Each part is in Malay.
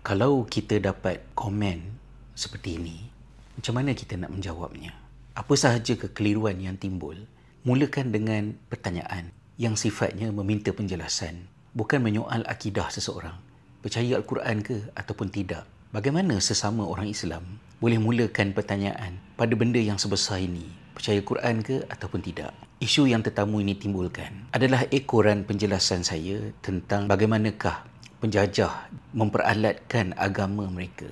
Kalau kita dapat komen seperti ini, macam mana kita nak menjawabnya? Apa sahaja kekeliruan yang timbul, mulakan dengan pertanyaan yang sifatnya meminta penjelasan, bukan menyoal akidah seseorang. Percaya Al-Quran ke ataupun tidak? Bagaimana sesama orang Islam boleh mulakan pertanyaan pada benda yang sebesar ini? Percaya Quran ke ataupun tidak? Isu yang tetamu ini timbulkan adalah ekoran penjelasan saya tentang bagaimanakah penjajah memperalatkan agama mereka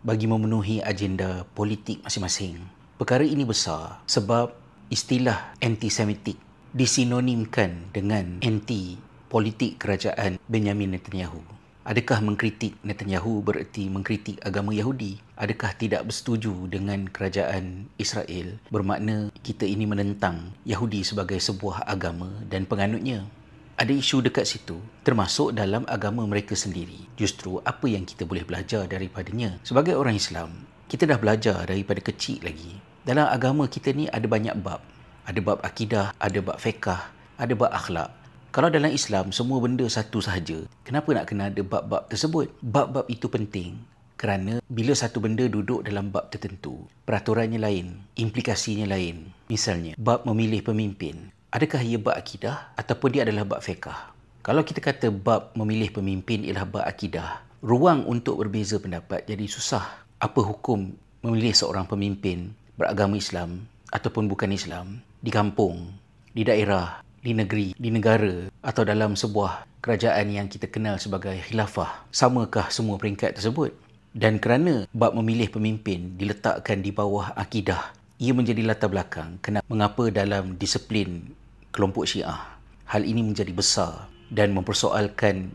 bagi memenuhi agenda politik masing-masing. Perkara ini besar sebab istilah antisemitik disinonimkan dengan anti politik kerajaan Benjamin Netanyahu. Adakah mengkritik Netanyahu bererti mengkritik agama Yahudi? Adakah tidak bersetuju dengan kerajaan Israel bermakna kita ini menentang Yahudi sebagai sebuah agama dan penganutnya? Ada isu dekat situ, termasuk dalam agama mereka sendiri. Justru apa yang kita boleh belajar daripadanya? Sebagai orang Islam, kita dah belajar daripada kecil lagi. Dalam agama kita ni ada banyak bab. Ada bab akidah, ada bab fiqh, ada bab akhlak. Kalau dalam Islam, semua benda satu sahaja, kenapa nak kena ada bab-bab tersebut? Bab-bab itu penting kerana bila satu benda duduk dalam bab tertentu, peraturannya lain, implikasinya lain. Misalnya, bab memilih pemimpin. Adakah ia bab akidah ataupun dia adalah bab fiqh? Kalau kita kata bab memilih pemimpin ialah bab akidah, ruang untuk berbeza pendapat jadi susah. Apa hukum memilih seorang pemimpin beragama Islam ataupun bukan Islam di kampung, di daerah, di negeri, di negara atau dalam sebuah kerajaan yang kita kenal sebagai khilafah? Samakah semua peringkat tersebut? Dan kerana bab memilih pemimpin diletakkan di bawah akidah, ia menjadi latar belakang mengapa dalam disiplin kelompok Syiah hal ini menjadi besar dan mempersoalkan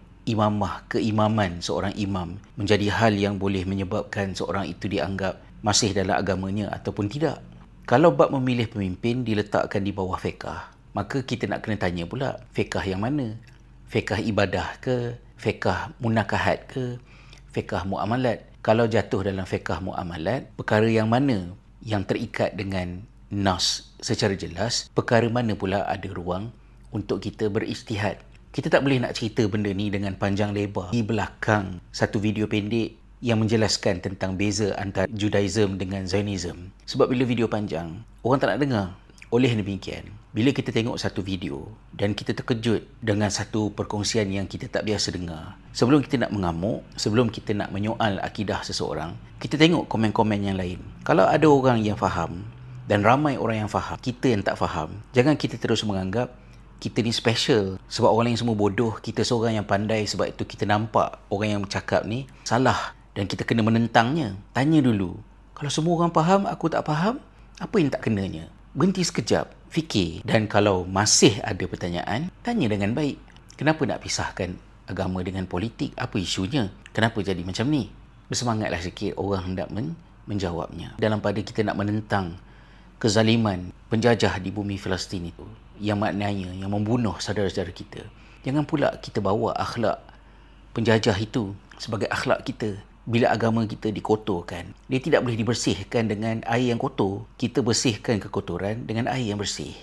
keimaman seorang imam menjadi hal yang boleh menyebabkan seorang itu dianggap masih dalam agamanya ataupun tidak. Kalau bab memilih pemimpin diletakkan di bawah fiqh, maka kita nak kena tanya pula, fiqh yang mana? Fiqh ibadah ke? Fiqh munakahat ke? Fiqh muamalat? Kalau jatuh dalam fiqh muamalat, perkara yang mana yang terikat dengan nas secara jelas? Perkara mana pula ada ruang untuk kita berijtihad? Kita tak boleh nak cerita benda ni dengan panjang lebar di belakang satu video pendek yang menjelaskan tentang beza antara Judaism dengan Zionism. Sebab bila video panjang, orang tak nak dengar. Oleh demikian, bila kita tengok satu video dan kita terkejut dengan satu perkongsian yang kita tak biasa dengar, sebelum kita nak mengamuk, sebelum kita nak menyoal akidah seseorang, kita tengok komen-komen yang lain. Kalau ada orang yang faham dan ramai orang yang faham, kita yang tak faham, jangan kita terus menganggap kita ni special sebab orang lain semua bodoh, kita seorang yang pandai, sebab itu kita nampak orang yang bercakap ni salah dan kita kena menentangnya. Tanya dulu, kalau semua orang faham, aku tak faham, apa yang tak kenanya? Berhenti sekejap, fikir, dan kalau masih ada pertanyaan, tanya dengan baik. Kenapa nak pisahkan agama dengan politik? Apa isunya? Kenapa jadi macam ni? Bersemangatlah sikit orang hendak menjawabnya. Dalam pada kita nak menentang kezaliman penjajah di bumi Palestin itu, yang maknanya yang membunuh saudara-saudara kita, jangan pula kita bawa akhlak penjajah itu sebagai akhlak kita. Bila agama kita dikotorkan, dia tidak boleh dibersihkan dengan air yang kotor. Kita bersihkan kekotoran dengan air yang bersih.